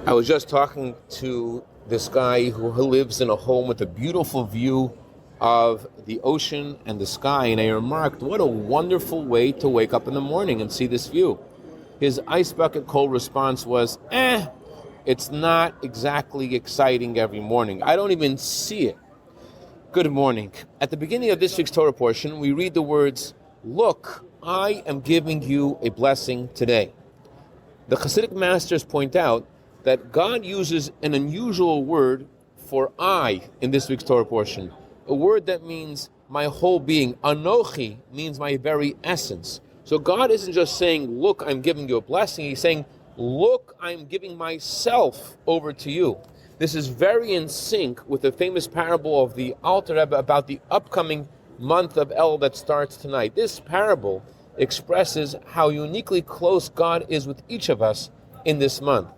I was just talking to this guy who lives in a home with a beautiful view of the ocean and the sky, and I remarked, what a wonderful way to wake up in the morning and see this view. His ice bucket cold response was, it's not exactly exciting every morning. I don't even see it. Good morning. At the beginning of this week's Torah portion, we read the words, "Look, I am giving you a blessing today." The Chassidic masters point out that God uses an unusual word for "I" in this week's Torah portion, a word that means my whole being. Anochi means my very essence. So God isn't just saying, look, I'm giving you a blessing. He's saying, look, I'm giving myself over to you. This is very in sync with the famous parable of the Alter Rebbe about the upcoming month of El that starts tonight. This parable expresses how uniquely close God is with each of us in this month.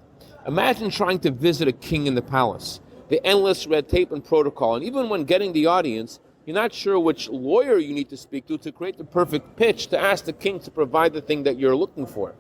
Imagine trying to visit a king in the palace, the endless red tape and protocol, and even when getting the audience, you're not sure which lawyer you need to speak to create the perfect pitch to ask the king to provide the thing that you're looking for.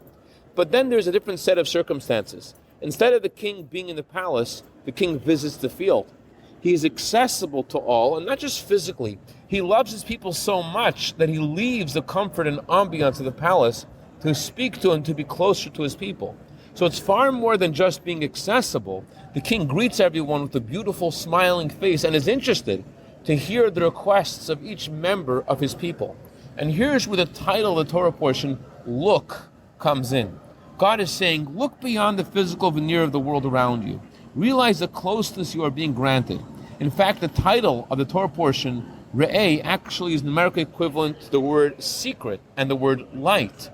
But then there's a different set of circumstances. Instead of the king being in the palace, the king visits the field. He is accessible to all, and not just physically. He loves his people so much that he leaves the comfort and ambiance of the palace to speak to and to be closer to his people. So it's far more than just being accessible. The king greets everyone with a beautiful smiling face and is interested to hear the requests of each member of his people. And here's where the title of the Torah portion, Look, comes in. God is saying, look beyond the physical veneer of the world around you. Realize the closeness you are being granted. In fact, the title of the Torah portion, Re'eh, actually is numerically equivalent to the word secret and the word light.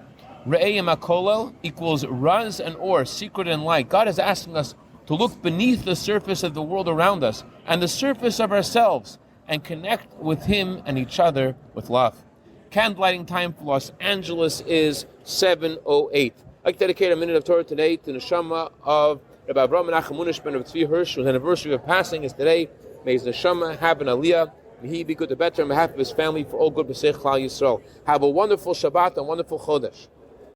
Re'eh makolel equals raz and or, secret and light. God is asking us to look beneath the surface of the world around us and the surface of ourselves and connect with Him and each other with love. Candlelighting time for Los Angeles is 7:08. I'd like to dedicate a minute of Torah today to the neshama of Rabbi Menachem Munish ben Tzvi Hirsch, whose anniversary of passing is today. May his neshama have an aliyah. May he be good to better on behalf of his family for all good b'seich Klal Yisrael. Have a wonderful Shabbat and wonderful Chodesh.